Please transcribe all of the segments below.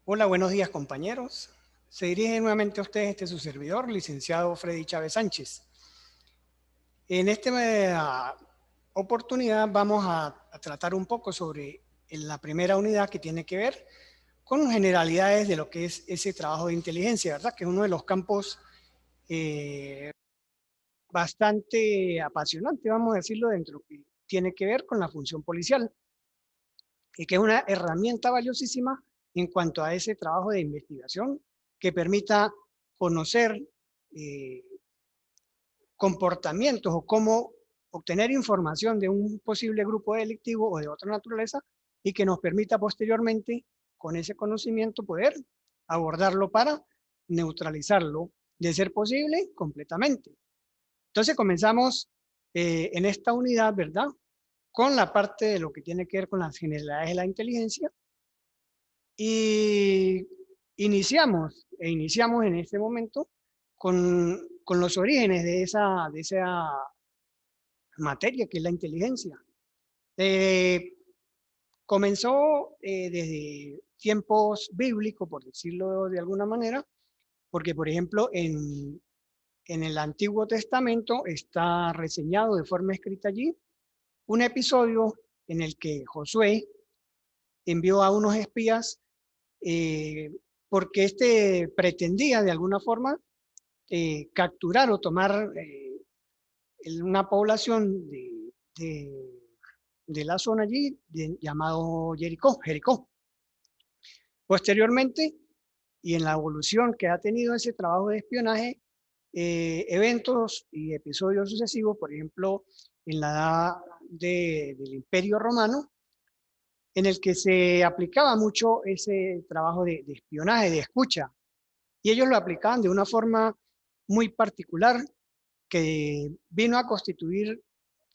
Hola, buenos días compañeros. Se dirige nuevamente a ustedes su servidor, licenciado Freddy Chávez Sánchez. En esta oportunidad vamos a tratar un poco sobre la primera unidad que tiene que ver con generalidades de lo que es ese trabajo de inteligencia, ¿verdad? Que es uno de los campos eh, bastante apasionante, vamos a decirlo, dentro que tiene que ver con la función policial y que es una herramienta valiosísima en cuanto a ese trabajo de investigación que permita conocer eh, comportamientos o cómo obtener información de un posible grupo delictivo o de otra naturaleza y que nos permita posteriormente, con ese conocimiento, poder abordarlo para neutralizarlo, de ser posible, completamente. Entonces comenzamos en esta unidad, ¿verdad? Con la parte de lo que tiene que ver con las generalidades de la inteligencia. Y iniciamos en este momento con los orígenes de esa materia que es la inteligencia. Eh, Comenzó desde tiempos bíblicos, por decirlo de alguna manera, porque por ejemplo en el Antiguo Testamento está reseñado de forma escrita allí un episodio en el que Josué envió a unos espías eh, porque este pretendía de alguna forma capturar o tomar una población de la zona allí llamado Jericó. Posteriormente, y en la evolución que ha tenido ese trabajo de espionaje, eventos y episodios sucesivos, por ejemplo, en la edad del Imperio Romano, en el que se aplicaba mucho ese trabajo de espionaje, de escucha, y ellos lo aplicaban de una forma muy particular que vino a constituir,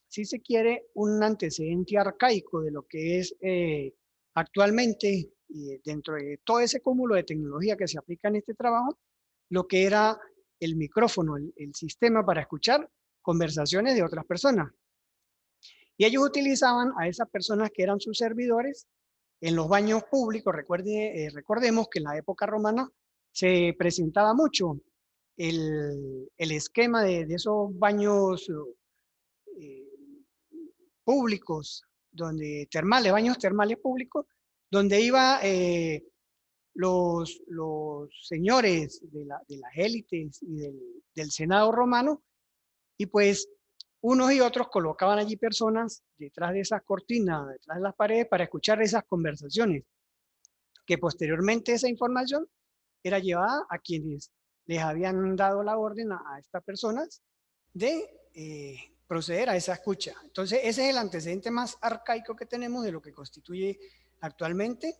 si se quiere, un antecedente arcaico de lo que es actualmente, y dentro de todo ese cúmulo de tecnología que se aplica en este trabajo, lo que era el micrófono, el sistema para escuchar conversaciones de otras personas. Y ellos utilizaban a esas personas que eran sus servidores en los baños públicos. Recordemos que en la época romana se presentaba mucho el esquema de esos baños eh, públicos, baños termales públicos, donde iba los señores de las élites y del Senado romano, y pues unos y otros colocaban allí personas detrás de esas cortinas, detrás de las paredes, para escuchar esas conversaciones, que posteriormente esa información era llevada a quienes les habían dado la orden a estas personas de proceder a esa escucha. Entonces, ese es el antecedente más arcaico que tenemos de lo que constituye actualmente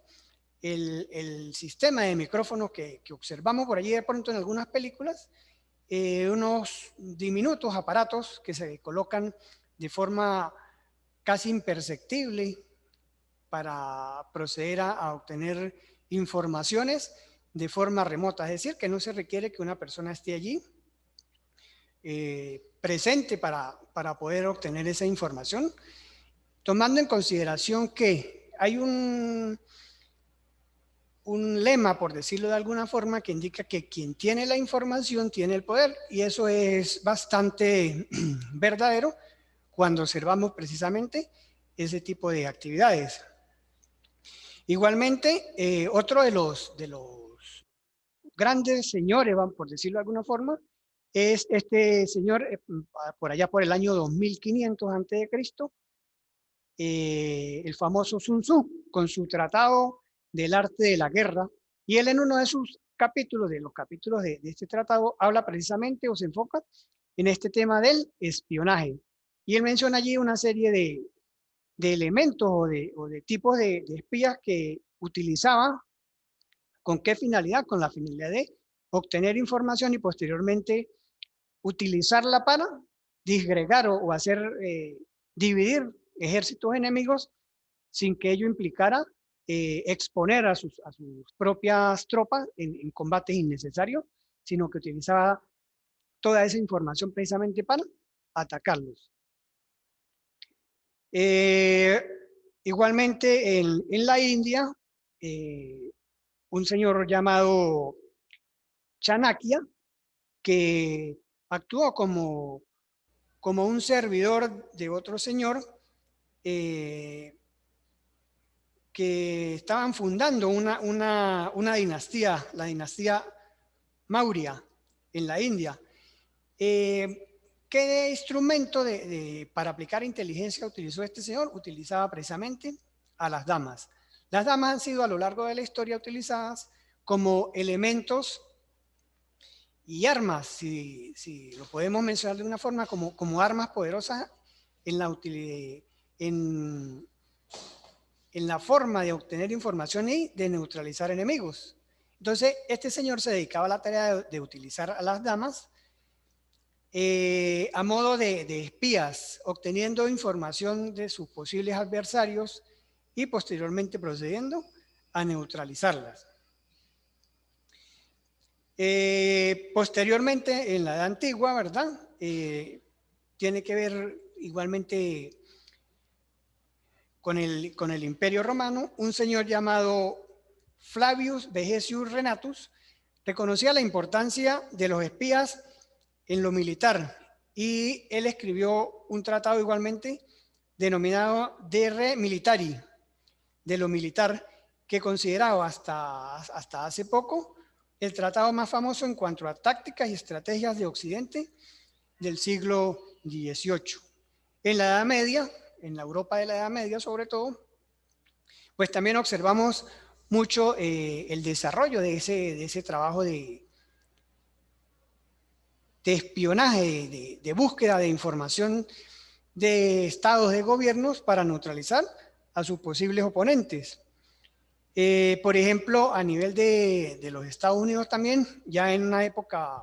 el sistema de micrófono que observamos por allí de pronto en algunas películas, unos diminutos aparatos que se colocan de forma casi imperceptible para proceder a obtener informaciones de forma remota, es decir, que no se requiere que una persona esté allí presente para poder obtener esa información, tomando en consideración que hay un lema, por decirlo de alguna forma, que indica que quien tiene la información tiene el poder, y eso es bastante verdadero cuando observamos precisamente ese tipo de actividades. Igualmente, otro de los grandes señores, por decirlo de alguna forma, es este señor, por allá por el año 2500 antes de Cristo, el famoso Sun Tzu, con su tratado del arte de la guerra. Y él en uno de sus capítulos, de los capítulos de este tratado, habla precisamente o se enfoca en este tema del espionaje. Y él menciona allí una serie de elementos o de tipos de espías que utilizaba. ¿Con qué finalidad? Con la finalidad de obtener información y posteriormente utilizarla para disgregar o hacer dividir ejércitos enemigos sin que ello implicara exponer a sus propias tropas en combates innecesarios, sino que utilizaba toda esa información precisamente para atacarlos. Eh, Igualmente en la India, eh, un señor llamado Chanakya, que actuó como un servidor de otro señor eh, que estaban fundando una dinastía, la dinastía Maurya, en la India. ¿Qué instrumento para aplicar inteligencia utilizó este señor? Utilizaba precisamente a las damas. Las damas han sido a lo largo de la historia utilizadas como elementos y armas, si lo podemos mencionar de una forma, como armas poderosas en en la forma de obtener información y de neutralizar enemigos. Entonces, este señor se dedicaba a la tarea de utilizar a las damas a modo de espías, obteniendo información de sus posibles adversarios y posteriormente procediendo a neutralizarlas. Posteriormente, en la Edad Antigua, ¿verdad? Tiene que ver igualmente con el Imperio Romano. Un señor llamado Flavius Vegesius Renatus reconocía la importancia de los espías en lo militar y él escribió un tratado igualmente denominado De Re Militari, de lo militar, que consideraba hasta hace poco el tratado más famoso en cuanto a tácticas y estrategias de Occidente del siglo XVIII. En la Edad Media, en la Europa de la Edad Media sobre todo, pues también observamos mucho el desarrollo de ese trabajo de espionaje, de búsqueda de información de estados de gobiernos para neutralizar a sus posibles oponentes. Por ejemplo, a nivel de los Estados Unidos también, ya en una época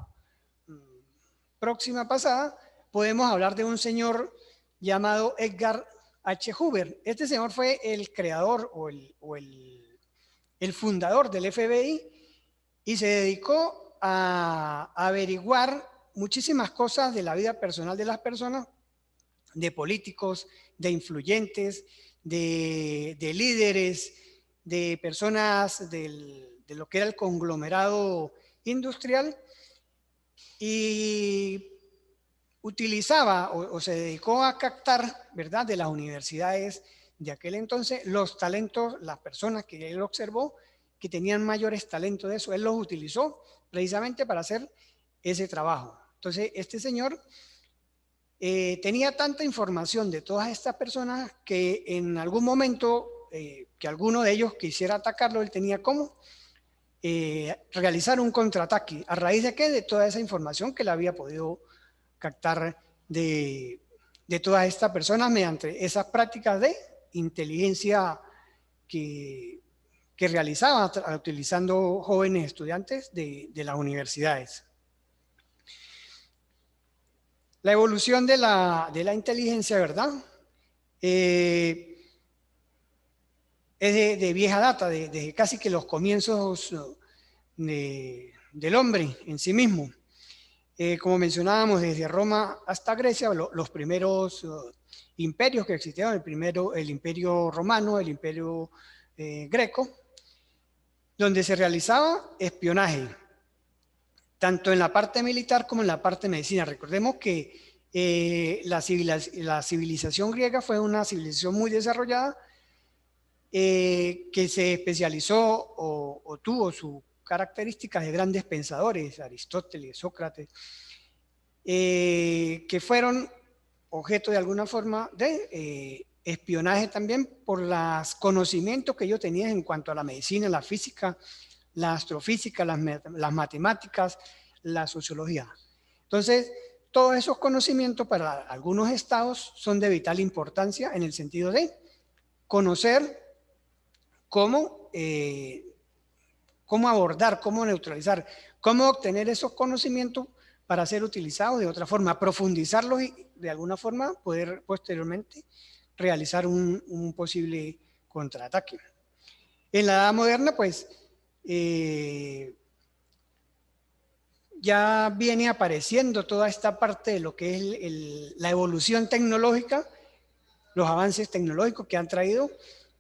próxima pasada, podemos hablar de un señor llamado Edgar H. Hoover. Este señor fue el creador o el fundador del FBI y se dedicó a averiguar muchísimas cosas de la vida personal de las personas, de políticos, de influyentes, de líderes, de personas de lo que era el conglomerado industrial, y utilizaba o se dedicó a captar, ¿verdad?, de las universidades de aquel entonces los talentos, las personas que él observó que tenían mayores talentos de eso, él los utilizó precisamente para hacer ese trabajo. Entonces, este señor tenía tanta información de todas estas personas que en algún momento que alguno de ellos quisiera atacarlo, él tenía cómo realizar un contraataque. ¿A raíz de qué? De toda esa información que le había podido captar de todas estas personas mediante esas prácticas de inteligencia que realizaba utilizando jóvenes estudiantes de las universidades. La evolución de la inteligencia, ¿verdad? Es de vieja data, de casi que los comienzos del hombre en sí mismo. Como mencionábamos, desde Roma hasta Grecia, los primeros imperios que existieron, el imperio romano, el imperio greco, donde se realizaba espionaje, tanto en la parte militar como en la parte de medicina. Recordemos que la civilización griega fue una civilización muy desarrollada que se especializó o tuvo sus características de grandes pensadores, Aristóteles, Sócrates, que fueron objeto de alguna forma de espionaje también por los conocimientos que ellos tenían en cuanto a la medicina, la física, la astrofísica, las matemáticas, la sociología. Entonces, todos esos conocimientos para algunos estados son de vital importancia en el sentido de conocer cómo abordar, cómo neutralizar, cómo obtener esos conocimientos para ser utilizados de otra forma, profundizarlos y de alguna forma poder posteriormente realizar un posible contraataque. En la Edad Moderna, pues, ya viene apareciendo toda esta parte de lo que es la evolución tecnológica, los avances tecnológicos que han traído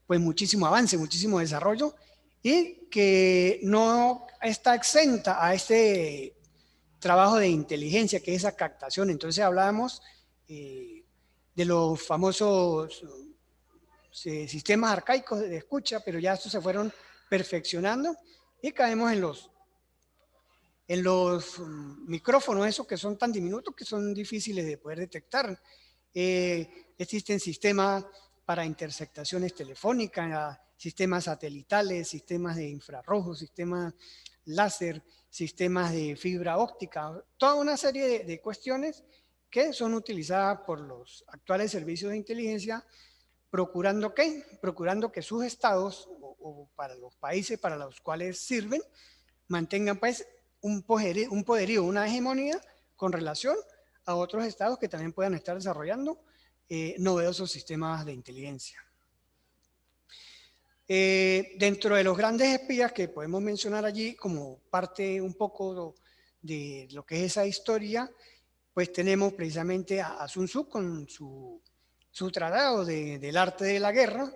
pues muchísimo avance, muchísimo desarrollo y que no está exenta a este trabajo de inteligencia, que es esa captación. Entonces hablábamos de los famosos sistemas arcaicos de escucha, pero ya estos se fueron perfeccionando y caemos en los micrófonos, esos que son tan diminutos que son difíciles de poder detectar. Existen sistemas para interceptaciones telefónicas, sistemas satelitales, sistemas de infrarrojos, sistemas láser, sistemas de fibra óptica, toda una serie de cuestiones que son utilizadas por los actuales servicios de inteligencia, procurando ¿qué? Procurando que sus estados o para los países para los cuales sirven mantengan pues un poderío, una hegemonía con relación a otros estados que también puedan estar desarrollando novedosos sistemas de inteligencia. Dentro de los grandes espías que podemos mencionar allí como parte un poco de lo que es esa historia, pues tenemos precisamente a Sun Tzu con su tratado del arte de la guerra.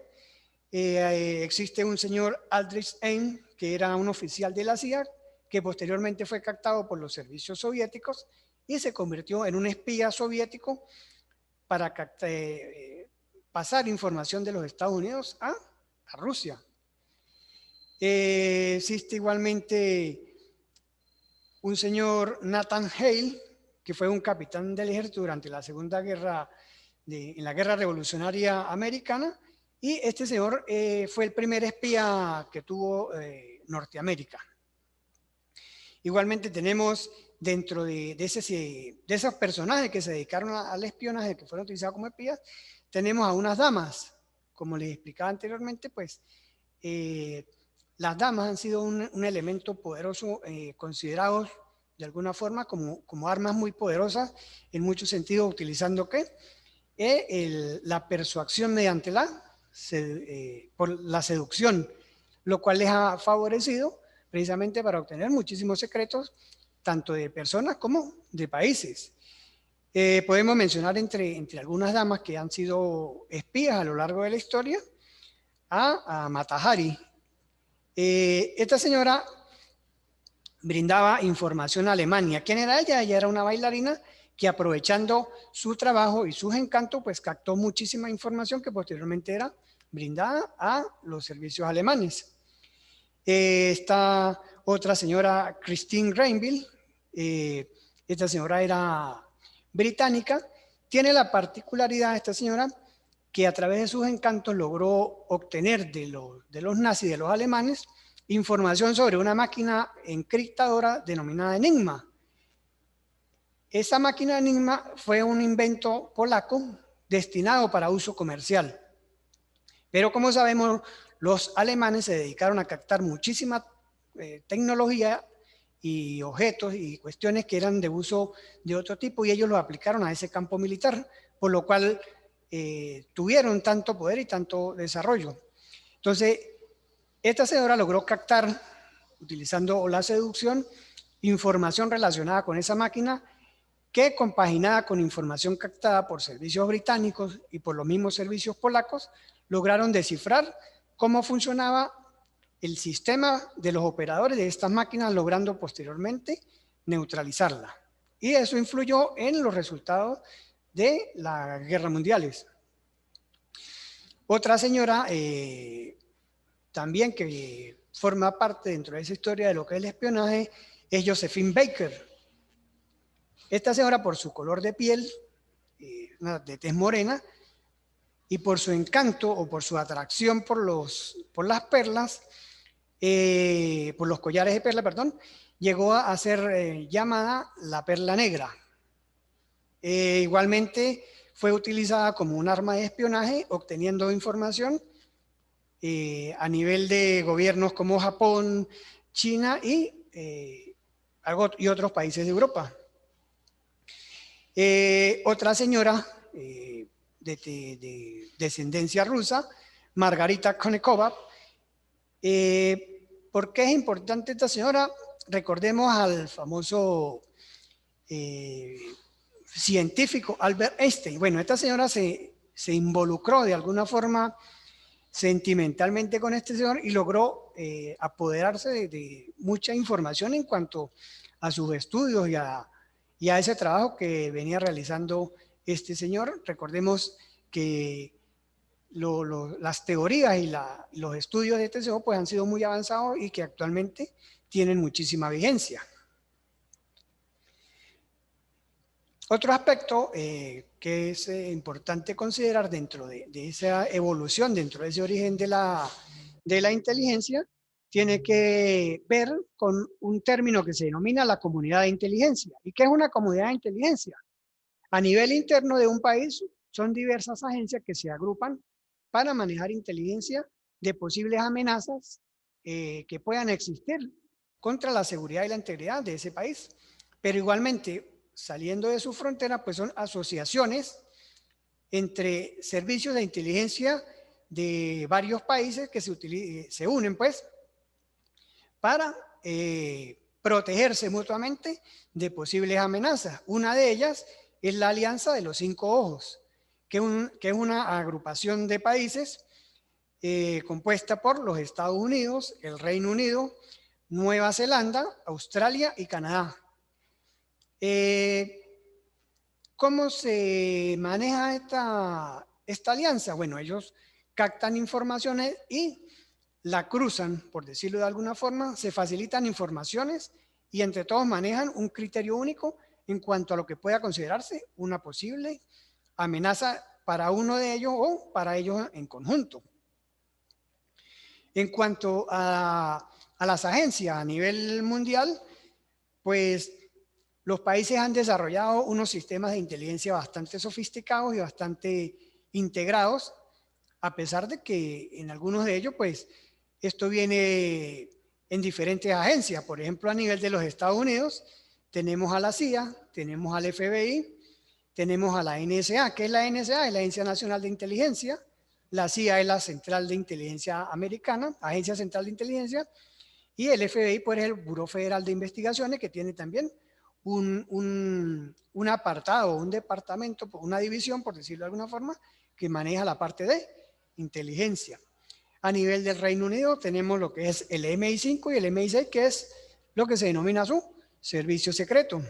Existe un señor Aldrich Ein, que era un oficial de la CIA, que posteriormente fue captado por los servicios soviéticos y se convirtió en un espía soviético para pasar información de los Estados Unidos a Rusia. Existe igualmente un señor Nathan Hale, que fue un capitán del ejército durante la Segunda Guerra, en la Guerra Revolucionaria Americana, y este señor fue el primer espía que tuvo Norteamérica. Igualmente tenemos dentro de esos personajes que se dedicaron al espionaje, que fueron utilizados como espías, tenemos a unas damas. Como les explicaba anteriormente, pues las damas han sido un elemento poderoso, considerados de alguna forma como armas muy poderosas, en muchos sentidos utilizando ¿qué? La persuasión mediante por la seducción, lo cual les ha favorecido precisamente para obtener muchísimos secretos, tanto de personas como de países. Podemos mencionar entre algunas damas que han sido espías a lo largo de la historia a Mata Hari. Esta señora brindaba información a Alemania. ¿Quién era ella? Ella era una bailarina que, aprovechando su trabajo y sus encantos, pues captó muchísima información que posteriormente era brindada a los servicios alemanes. Esta otra señora, Christine Granville, esta señora era británica, tiene la particularidad, esta señora, que a través de sus encantos logró obtener de los nazis, de los alemanes, información sobre una máquina encriptadora denominada Enigma. Esa máquina Enigma fue un invento polaco destinado para uso comercial. Pero como sabemos, los alemanes se dedicaron a captar muchísima tecnología y objetos y cuestiones que eran de uso de otro tipo, y ellos lo aplicaron a ese campo militar, por lo cual tuvieron tanto poder y tanto desarrollo. Entonces, esta señora logró captar, utilizando la seducción, información relacionada con esa máquina que, compaginada con información captada por servicios británicos y por los mismos servicios polacos, lograron descifrar cómo funcionaba el sistema de los operadores de estas máquinas, logrando posteriormente neutralizarla. Y eso influyó en los resultados de las guerras mundiales. Otra señora también que forma parte dentro de esa historia de lo que es el espionaje es Josephine Baker. Esta señora, por su color de piel, de tez morena, y por su encanto o por su atracción por las perlas, por los collares de perla, perdón, llegó a ser llamada la perla negra. Igualmente fue utilizada como un arma de espionaje, obteniendo información a nivel de gobiernos como Japón, China y otros países de Europa. Otra señora de descendencia rusa, Margarita Konnikova. ¿Por qué es importante esta señora? Recordemos al famoso científico Albert Einstein. Bueno, esta señora se involucró de alguna forma sentimentalmente con este señor y logró apoderarse de mucha información en cuanto a sus estudios y a ese trabajo que venía realizando este señor. Recordemos que las teorías y los estudios de TCO pues han sido muy avanzados y que actualmente tienen muchísima vigencia. Otro aspecto que es importante considerar dentro de esa evolución, dentro de ese origen de la inteligencia, tiene que ver con un término que se denomina la comunidad de inteligencia. ¿Y qué es una comunidad de inteligencia? A nivel interno de un país son diversas agencias que se agrupan para manejar inteligencia de posibles amenazas que puedan existir contra la seguridad y la integridad de ese país. Pero igualmente, saliendo de su frontera, pues son asociaciones entre servicios de inteligencia de varios países que se unen pues para protegerse mutuamente de posibles amenazas. Una de ellas es la Alianza de los Cinco Ojos, que es una agrupación de países compuesta por los Estados Unidos, el Reino Unido, Nueva Zelanda, Australia y Canadá. ¿Cómo se maneja esta alianza? Bueno, ellos captan informaciones y la cruzan, por decirlo de alguna forma, se facilitan informaciones y entre todos manejan un criterio único en cuanto a lo que pueda considerarse una posible amenaza para uno de ellos o para ellos en conjunto. En cuanto a las agencias a nivel mundial, pues los países han desarrollado unos sistemas de inteligencia bastante sofisticados y bastante integrados, a pesar de que en algunos de ellos, pues, esto viene en diferentes agencias. Por ejemplo, a nivel de los Estados Unidos, tenemos a la CIA, tenemos al FBI, tenemos a la NSA. ¿Qué es la NSA? Es la Agencia Nacional de Inteligencia. La CIA es la Central de Inteligencia Americana, Agencia Central de Inteligencia. Y el FBI, pues, es el Buró Federal de Investigaciones, que tiene también un apartado, un departamento, una división, por decirlo de alguna forma, que maneja la parte de inteligencia. A nivel del Reino Unido tenemos lo que es el MI5 y el MI6, que es lo que se denomina su servicio secreto.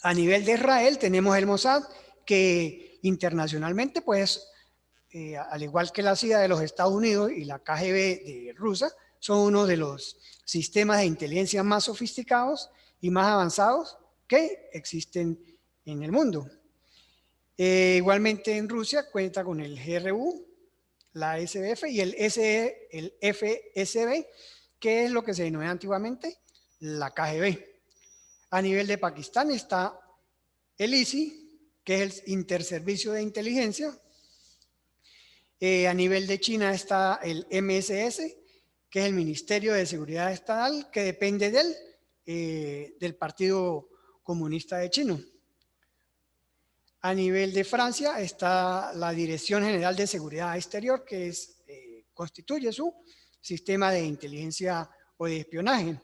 A nivel de Israel tenemos el Mossad, que internacionalmente, pues, al igual que la CIA de los Estados Unidos y la KGB de Rusia, son uno de los sistemas de inteligencia más sofisticados y más avanzados que existen en el mundo. Igualmente en Rusia cuenta con el GRU, la SBF y el FSB, que es lo que se denomina antiguamente la KGB. A nivel de Pakistán está el ISI, que es el Interservicio de Inteligencia. A nivel de China está el MSS, que es el Ministerio de Seguridad Estatal, que depende del Partido Comunista de China. A nivel de Francia está la Dirección General de Seguridad Exterior, que constituye su sistema de inteligencia o de espionaje.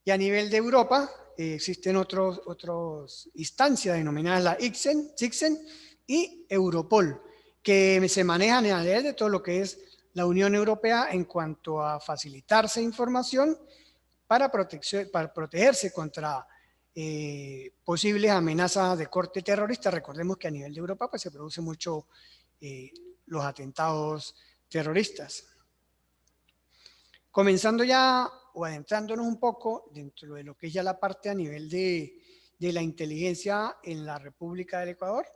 Y a nivel de Europa existen otras instancias denominadas la CICSEN y Europol, que se manejan a nivel de todo lo que es la Unión Europea en cuanto a facilitarse información para protegerse contra posibles amenazas de corte terrorista. Recordemos que a nivel de Europa pues, se producen mucho los atentados terroristas. Comenzando ya o adentrándonos un poco dentro de lo que es ya la parte a nivel de la inteligencia en la República del Ecuador,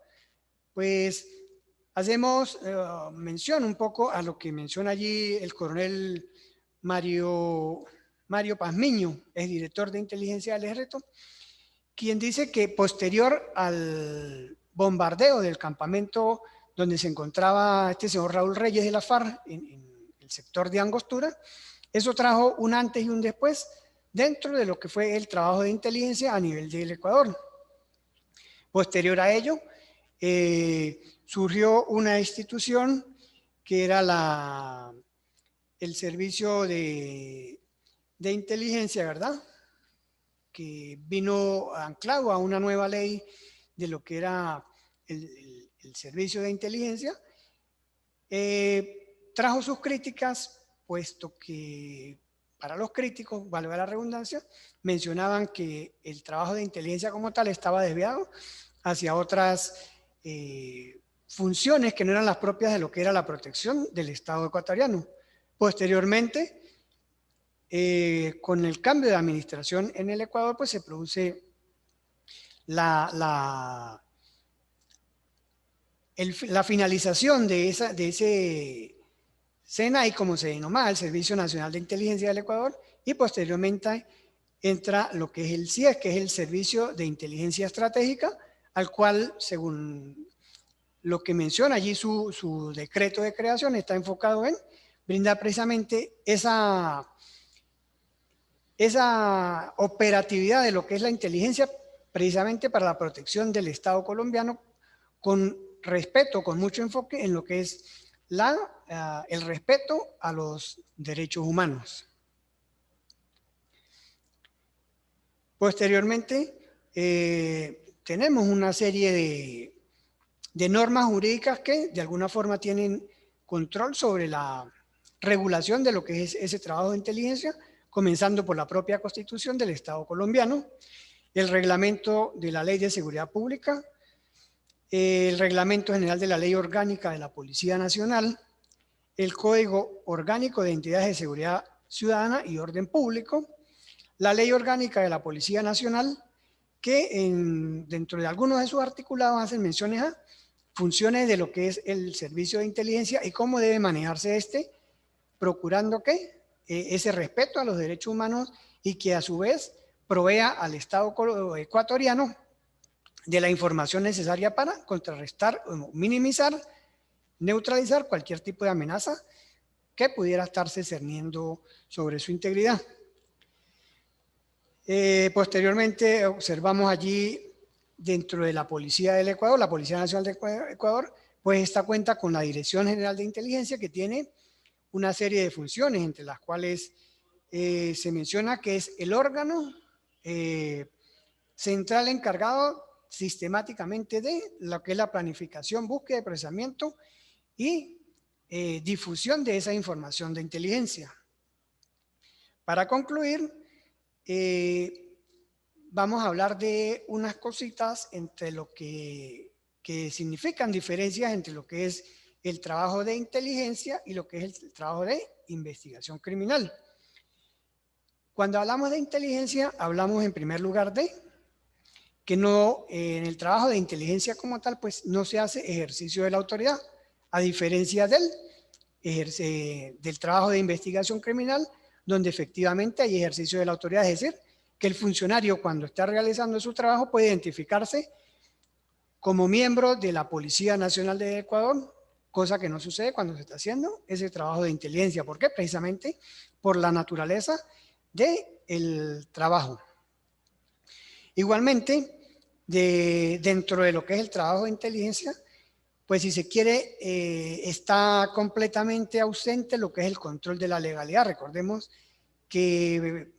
pues hacemos mención un poco a lo que menciona allí el coronel Mario Pazmiño, es director de inteligencia del Ejército, quien dice que posterior al bombardeo del campamento donde se encontraba este señor Raúl Reyes de la FARC en el sector de Angostura, eso trajo un antes y un después dentro de lo que fue el trabajo de inteligencia a nivel del Ecuador. Posterior a ello, surgió una institución que era el servicio de inteligencia, ¿verdad? Que vino anclado a una nueva ley de lo que era el servicio de inteligencia. trajo sus críticas, puesto que para los críticos, valga la redundancia, mencionaban que el trabajo de inteligencia como tal estaba desviado hacia otras funciones que no eran las propias de lo que era la protección del Estado ecuatoriano. Posteriormente, con el cambio de administración en el Ecuador, pues se produce la finalización de ese SENAI, como se denomina, el Servicio Nacional de Inteligencia del Ecuador, y posteriormente entra lo que es el CIES, que es el Servicio de Inteligencia Estratégica, al cual, según lo que menciona allí su decreto de creación, está enfocado en brindar precisamente esa operatividad de lo que es la inteligencia, precisamente para la protección del Estado colombiano, con respeto, con mucho enfoque en lo que es el respeto a los derechos humanos. Posteriormente, tenemos una serie de normas jurídicas que de alguna forma tienen control sobre la regulación de lo que es ese trabajo de inteligencia, comenzando por la propia Constitución del Estado colombiano, el reglamento de la Ley de Seguridad Pública, el reglamento general de la Ley Orgánica de la Policía Nacional, el Código Orgánico de Entidades de Seguridad Ciudadana y Orden Público, la Ley Orgánica de la Policía Nacional, que dentro de algunos de sus articulados hacen menciones a funciones de lo que es el servicio de inteligencia y cómo debe manejarse este, procurando que ese respeto a los derechos humanos y que a su vez provea al Estado ecuatoriano de la información necesaria para contrarrestar, minimizar, neutralizar cualquier tipo de amenaza que pudiera estarse cerniendo sobre su integridad. Posteriormente observamos allí dentro de la Policía del Ecuador, la Policía Nacional de Ecuador, pues esta cuenta con la Dirección General de Inteligencia, que tiene una serie de funciones, entre las cuales se menciona que es el órgano central encargado sistemáticamente de lo que es la planificación, búsqueda, procesamiento y difusión de esa información de inteligencia. Para concluir, vamos a hablar de unas cositas entre lo que significan diferencias entre lo que es el trabajo de inteligencia y lo que es el trabajo de investigación criminal. Cuando hablamos de inteligencia, hablamos en primer lugar de que no, en el trabajo de inteligencia como tal, pues no se hace ejercicio de la autoridad, a diferencia del trabajo de investigación criminal, donde efectivamente hay ejercicio de la autoridad, es decir, que el funcionario cuando está realizando su trabajo puede identificarse como miembro de la Policía Nacional de Ecuador, cosa que no sucede cuando se está haciendo ese trabajo de inteligencia. ¿Por qué? Precisamente por la naturaleza del trabajo. Igualmente, dentro de lo que es el trabajo de inteligencia, pues si se quiere, está completamente ausente lo que es el control de la legalidad. Recordemos que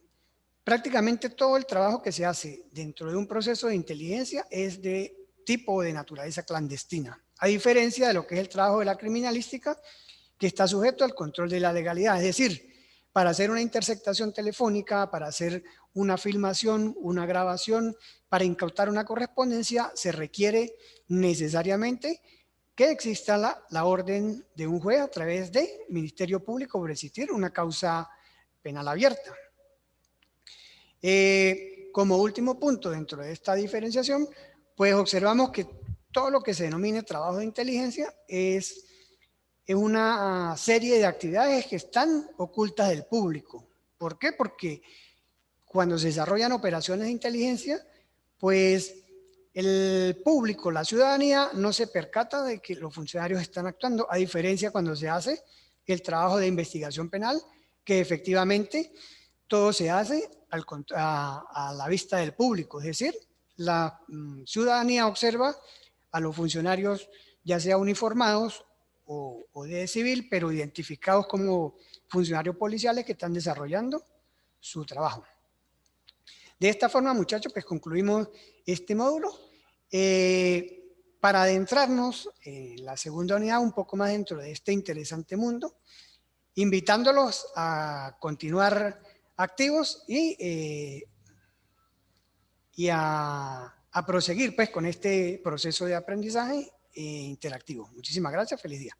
prácticamente todo el trabajo que se hace dentro de un proceso de inteligencia es de tipo de naturaleza clandestina, a diferencia de lo que es el trabajo de la criminalística, que está sujeto al control de la legalidad. Es decir, para hacer una interceptación telefónica, para hacer una filmación, una grabación, para incautar una correspondencia, se requiere necesariamente que exista la orden de un juez a través del Ministerio Público por existir una causa penal abierta. Como último punto dentro de esta diferenciación, pues observamos que todo lo que se denomina trabajo de inteligencia es una serie de actividades que están ocultas del público. ¿Por qué? Porque cuando se desarrollan operaciones de inteligencia, pues el público, la ciudadanía, no se percata de que los funcionarios están actuando, a diferencia cuando se hace el trabajo de investigación penal, que efectivamente todo se hace a la vista del público, es decir, la ciudadanía observa a los funcionarios ya sea uniformados o de civil, pero identificados como funcionarios policiales que están desarrollando su trabajo. De esta forma, muchachos, pues concluimos este módulo. para adentrarnos en la segunda unidad un poco más dentro de este interesante mundo, invitándolos a continuar activos y a proseguir pues con este proceso de aprendizaje interactivo. Muchísimas gracias, feliz día.